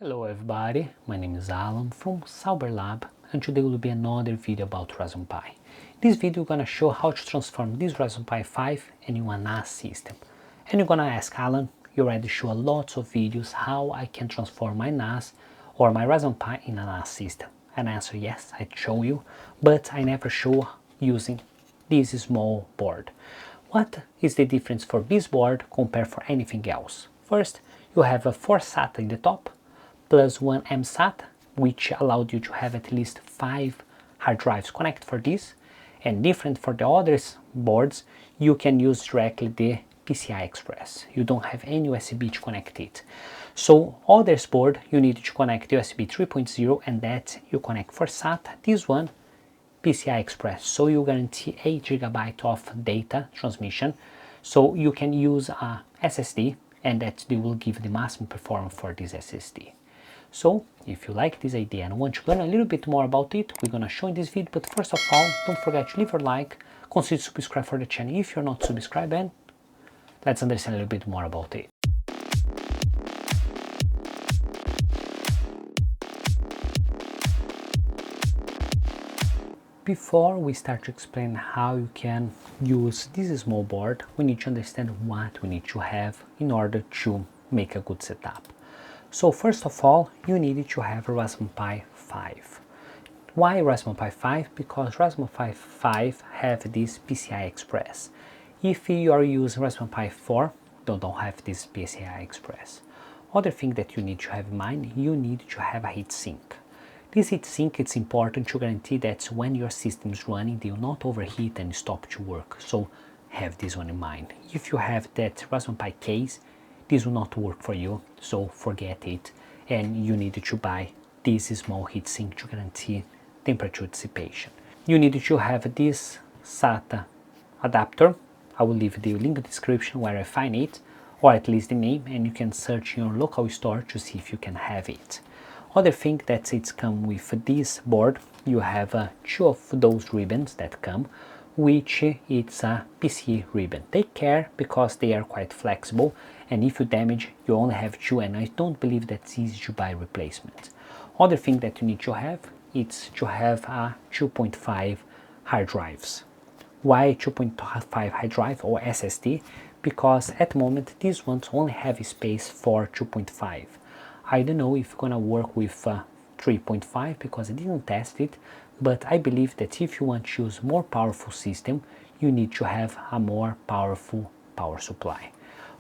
Hello everybody, my name is Alan from Sauber-Lab and today will be another video about Raspberry Pi. In this video I'm gonna show how to transform this Raspberry Pi 5 into a NAS system. And you're gonna ask, Alan, you already show lots of videos how I can transform my NAS or my Raspberry Pi in a NAS system. And answer, yes, I show you, but I never show using this small board. What is the difference for this board compared for anything else? First, you have a 4 SATA in the top, plus one SATA, which allowed you to have at least 5 hard drives connected for this, and different for the other boards, you can use directly the PCI Express. You don't have any USB to connect it. So others board, you need to connect USB 3.0 and that you connect for SATA. This one, PCI Express, so you guarantee 8 GB of data transmission, so you can use a SSD and that they will give the maximum performance for this SSD. So, if you like this idea and want to learn a little bit more about it, we're gonna show in this video, but first of all, don't forget to leave a like, consider subscribe for the channel if you're not subscribed, and let's understand a little bit more about it. Before we start to explain how you can use this small board, we need to understand what we need to have in order to make a good setup. So first of all, you need to have a Raspberry Pi 5. Why Raspberry Pi 5? Because Raspberry Pi 5 have this PCI Express. If you are using Raspberry Pi 4, you don't have this PCI Express. Other thing that you need to have in mind, you need to have a heatsink. This heatsink is important to guarantee that when your system is running, they will not overheat and stop to work. So have this one in mind. If you have that Raspberry Pi case, this will not work for you, so forget it, and you need to buy this small heatsink to guarantee temperature dissipation. You need to have this SATA adapter. I will leave the link in the description where I find it, or at least the name, and you can search in your local store to see if you can have it. Other thing that it's come with this board, you have 2 of those ribbons that come, which it's a PCI ribbon. Take care because they are quite flexible, and if you damage, you only have 2, and I don't believe that's easy to buy replacement. Other thing that you need to have, it's to have a 2.5 hard drives. Why 2.5 hard drive or SSD? Because at the moment these ones only have space for 2.5. I don't know if you're gonna work with 3.5 because I didn't test it, but I believe that if you want to use more powerful system, you need to have a more powerful power supply.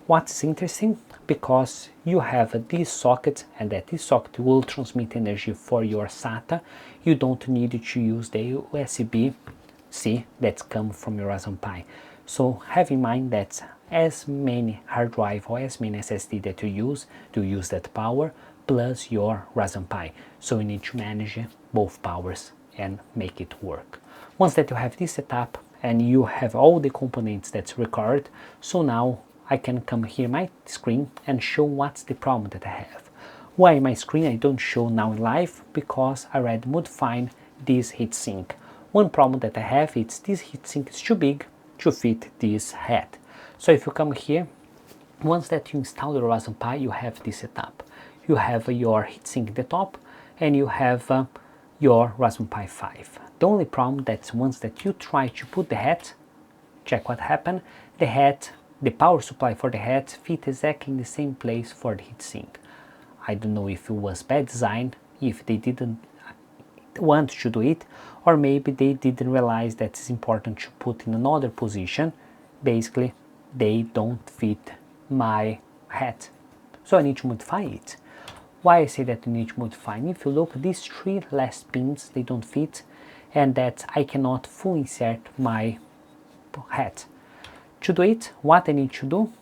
What's interesting, because you have this socket and that this socket will transmit energy for your SATA, you don't need to use the USB-C that comes from your Raspberry Pi. So have in mind that as many hard drive or as many SSD that you use that power plus your Raspberry Pi. So you need to manage both powers and make it work. Once that you have this setup and you have all the components that's required, so now I can come here my screen and show what's the problem that I have. Why my screen I don't show now live? Because I already modified this heatsink. One problem that I have is this heatsink is too big to fit this head. So if you come here, once that you install the Raspberry Pi, you have this setup. You have your heatsink at the top and you have your Raspberry Pi 5. The only problem that once that you try to put the head, check what happened, the power supply for the head fit exactly in the same place for the heatsink. I don't know if it was bad design, if they didn't want to do it, or maybe they didn't realize that it's important to put in another position. Basically, they don't fit my head, so I need to modify it. Why I say that you need to modify? If you look, these 3 last pins, they don't fit, and that I cannot fully insert my head. To do it, what I need to do,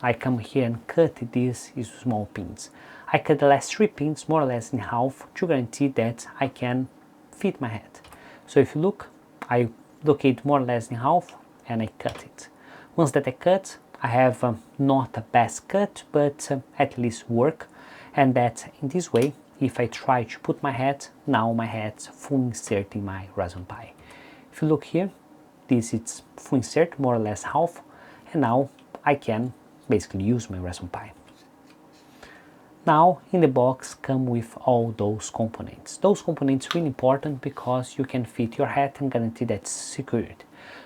I come here and cut these small pins. I cut the last 3 pins more or less in half to guarantee that I can fit my head. So if you look, I locate more or less in half and I cut it. Once that I cut, I have not a best cut, but at least work, and that in this way, if I try to put my head, now my head's full insert in my Raspberry Pi. If you look here, this is full insert, more or less half, and now I can basically use my Raspberry Pi. Now in the box come with all those components. Those components really important because you can fit your hat and guarantee that's secured.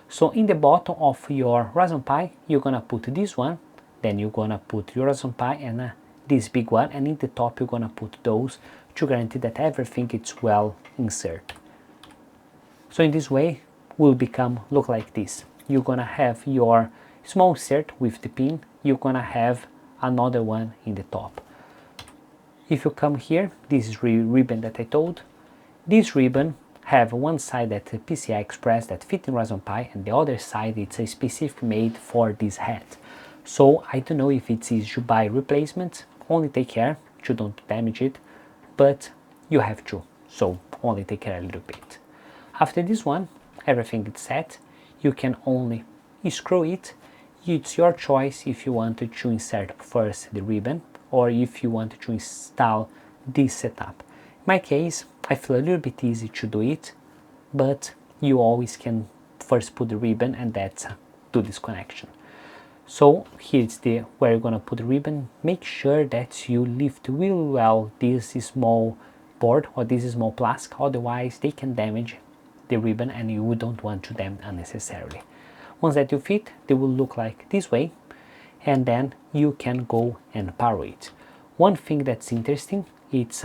So in the bottom of your Raspberry Pi, you're gonna put this one, then you're gonna put your Raspberry Pi and this big one, and in the top you're gonna put those to guarantee that everything is well inserted. So in this way will look like this. You're gonna have your small insert with the pin, you're gonna have another one in the top. If you come here, this is ribbon that I told. This ribbon have one side that PCI Express that fit in Raspberry Pi, and the other side it's a specific made for this hat. So I don't know if it's easy to buy replacements. Only take care to don't damage it, but you have to, so only take care a little bit. After this one, everything is set. You can only screw it. It's your choice if you want to insert first the ribbon or if you want to install this setup. In my case, I feel a little bit easy to do it, but you always can first put the ribbon and that's do this connection. So here's where you're gonna put the ribbon. Make sure that you lift really well this small board or this small plastic, otherwise they can damage the ribbon and you don't want to damage unnecessarily. Once that you fit, they will look like this way, and then you can go and power it. One thing that's interesting, it's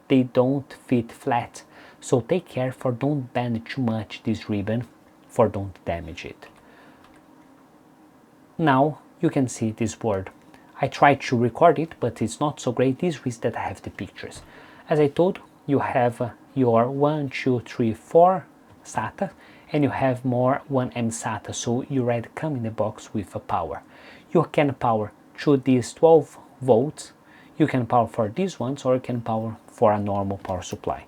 they don't fit flat, so take care for don't bend too much this ribbon for don't damage it. Now you can see this board. I tried to record it, but it's not so great. This is that I have the pictures. As I told, you have your 1, 2, 3, 4 SATA, and you have more 1M SATA, so you already come in the box with a power. You can power through these 12 volts, you can power for these ones, or you can power for a normal power supply.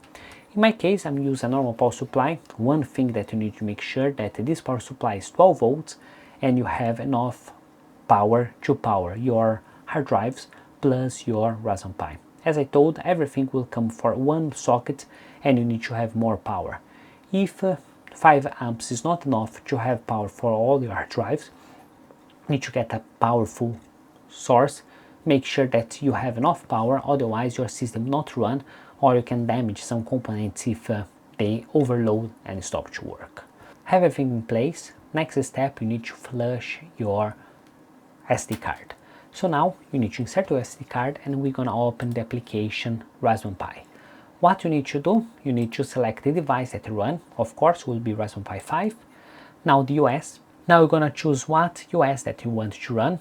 In my case, I'm using a normal power supply. One thing that you need to make sure that this power supply is 12 volts and you have enough power to power your hard drives plus your Raspberry Pi. As I told, everything will come for one socket and you need to have more power. If 5 amps is not enough to have power for all your hard drives, you need to get a powerful source. Make sure that you have enough power, otherwise your system not run, or you can damage some components if they overload and stop to work. Have everything in place. Next step, you need to flush your SD card. So now you need to insert your SD card and we're gonna open the application Raspberry Pi. What you need to do, you need to select the device that you run. Of course, will be Raspberry Pi 5. Now the OS. Now you're gonna choose what OS that you want to run.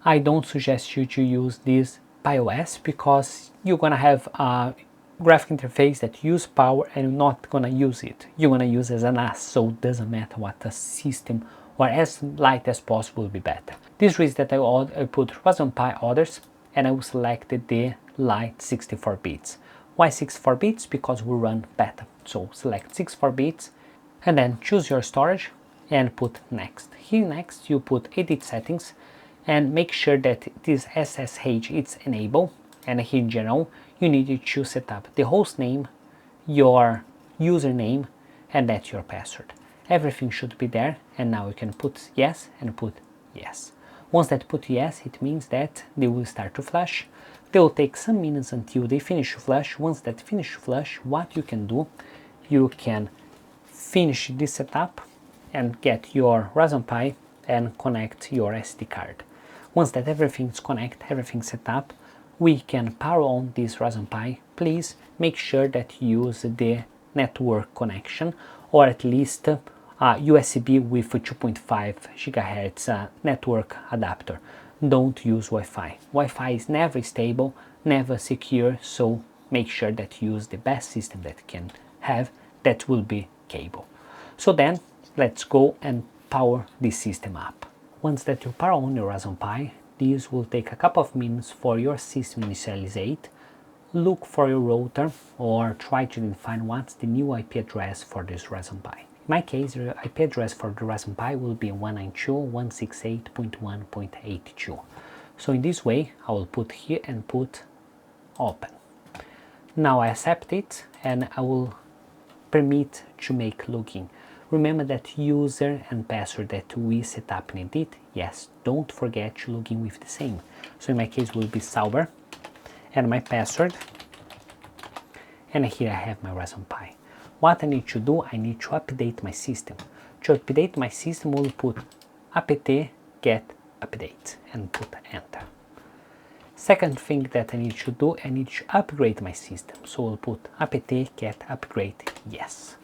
I don't suggest you to use this PiOS because you're gonna have a graphic interface that use power and you're not gonna use it. You're gonna use as a NAS, so it doesn't matter what the system or as light as possible will be better. This is that I put Raspberry Pi others and I will select the light 64 bits. Why 64 bits? Because we run better. So select 64 bits and then choose your storage and put next. Here next you put edit settings and make sure that this SSH is enabled, and here in general you need to set up the host name, your username, and that's your password. Everything should be there, and now you can put yes and put yes. Once that put yes, it means that they will start to flash. They will take some minutes until they finish to flash. Once that finish to flash, what you can do, you can finish this setup and get your Raspberry Pi and connect your SD card. Once that everything is connected, everything set up, we can power on this Raspberry Pi. Please make sure that you use the network connection or at least USB with 2.5 GHz network adapter. Don't use Wi-Fi. Wi-Fi is never stable, never secure, so make sure that you use the best system that you can have, that will be cable. So then let's go and power this system up. Once that you power on your Raspberry Pi, this will take a couple of minutes for your system initializate. Look for your router or try to find what's the new IP address for this Raspberry Pi. In my case, the IP address for the Raspberry Pi will be 192.168.1.82. So in this way, I will put here and put open. Now I accept it and I will permit to make login. Remember that user and password that we set up in Edit. Yes, don't forget to log in with the same. So in my case will be Sauber, and my password, and here I have my Raspberry Pi. What I need to do, I need to update my system. To update my system, we'll put apt get update and put enter. Second thing that I need to do, I need to upgrade my system. So we'll put apt get upgrade yes.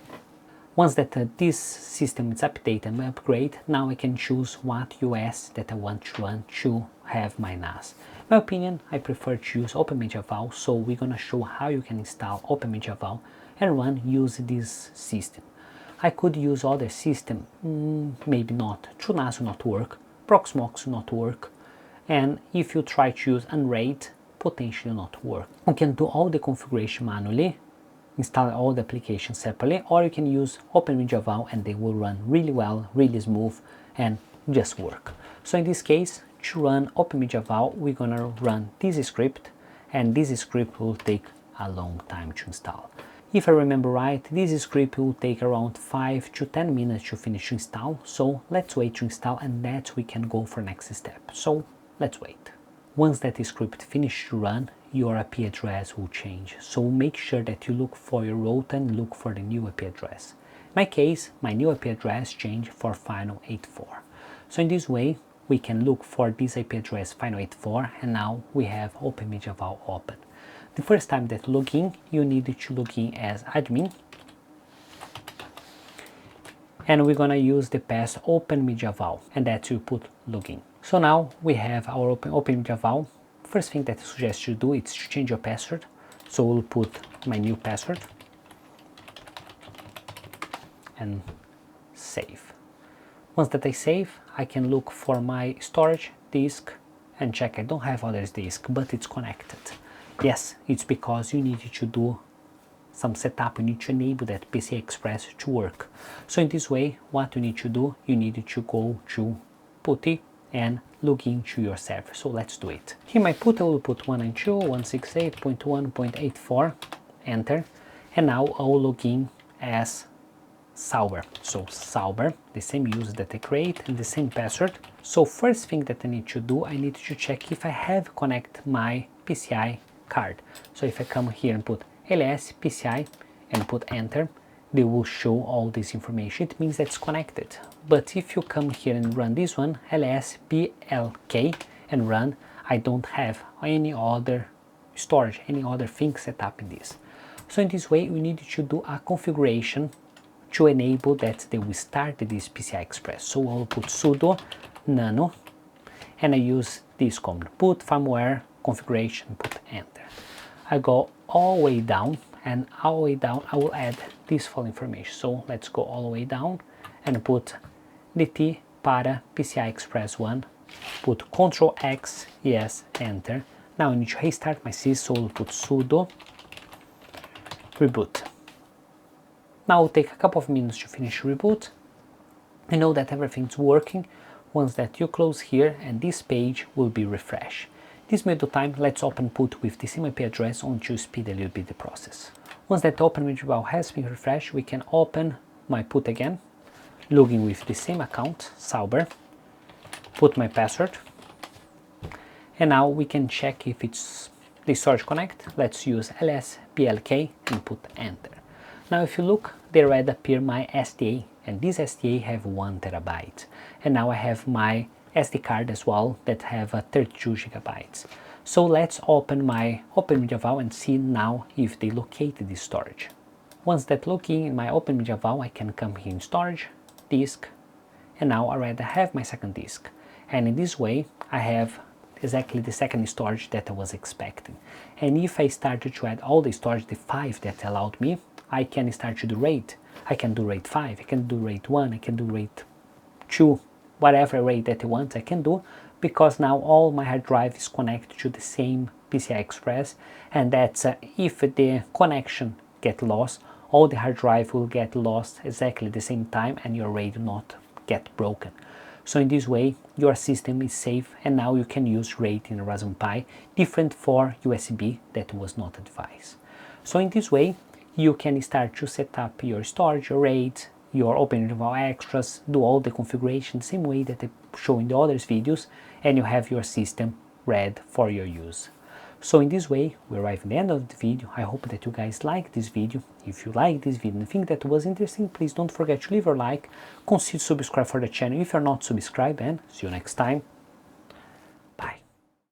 Once that this system is updated and upgrade, now I can choose what OS that I want to run to have my NAS. In my opinion, I prefer to use OpenMediaVault, so we're gonna show how you can install OpenMediaVault and use this system. I could use other system, maybe not. TrueNAS will not work, Proxmox will not work, and if you try to use Unraid, potentially not work. You can do all the configuration manually, install all the applications separately, or you can use OpenMediaVault and they will run really well, really smooth, and just work. So in this case, to run OpenMediaVault, we're gonna run this script, and this script will take a long time to install. If I remember right, this script will take around 5 to 10 minutes to finish to install, so let's wait to install and that we can go for next step. So let's wait. Once that script finishes to run, your IP address will change, so make sure that you look for your route and look for the new IP address. In my case, my new IP address changed for final 84. So in this way, we can look for this IP address final 84, and now we have OpenMediaVault open. The first time that log in, you need to log in as admin, and we're gonna use the pass OpenMediaVault, and that you put login. So now we have our OpenMediaVault. First thing that I suggest you do is to change your password. So we'll put my new password and save. Once that I save, I can look for my storage disk and check I don't have others disk, but it's connected. Yes, it's because you need to do some setup, you need to enable that PCI Express to work. So in this way, what you need to do, you need to go to PuTTY and log into your server. So let's do it. Here my PuTTY, I will put 192.168.1.84, enter, and now I will log in as Sauber. So Sauber, the same user that I create and the same password. So first thing that I need to do, I need to check if I have connect my PCI card. So if I come here and put ls PCI and put enter, they will show all this information. It means that's connected. But if you come here and run this one, ls plk and run, I don't have any other storage, any other thing set up in this. So in this way, we need to do a configuration to enable that they will start this PCI Express. So I'll put sudo nano, and I use this command, put firmware configuration, put enter. I go all the way down, and all the way down I will add this following information. So let's go all the way down and put dt para PCI Express 1, put Ctrl X, yes, enter. Now I need to restart my system, so I'll put sudo reboot. Now it'll take a couple of minutes to finish reboot. You know that everything's working. Once that you close here, and this page will be refreshed. This middle time, let's open PuTTY with the same IP address on to speed a little bit the process. Once that OpenMediaVault has been refreshed, we can open my PuTTY again, log in with the same account, Sauber, put my password, and now we can check if it's the storage connect. Let's use lsplk and put enter. Now if you look, there already appear my SDA, and this SDA have 1 terabyte, and now I have my SD card as well that have 32 gigabytes. So let's open my OpenMediaVault and see now if they located this storage. Once that looking in my OpenMediaVault, I can come here in storage, disk, and now I already have my second disk. And in this way, I have exactly the second storage that I was expecting. And if I started to add all the storage, the 5 that allowed me, I can start to do RAID. I can do RAID 5, I can do RAID 1, I can do RAID 2, whatever RAID that I want I can do, because now all my hard drive is connected to the same PCI Express, and that's if the connection get lost, all the hard drive will get lost exactly the same time and your RAID will not get broken. So in this way, your system is safe, and now you can use RAID in a Raspberry Pi, different for USB that was not advised. So in this way, you can start to set up your storage, your RAID, your OpenMediaVault extras, do all the configuration the same way that I show in the other videos, and you have your system ready for your use. So in this way, we arrive at the end of the video. I hope that you guys like this video. If you like this video and think that was interesting, please don't forget to leave a like, consider subscribe for the channel if you're not subscribed, and see you next time.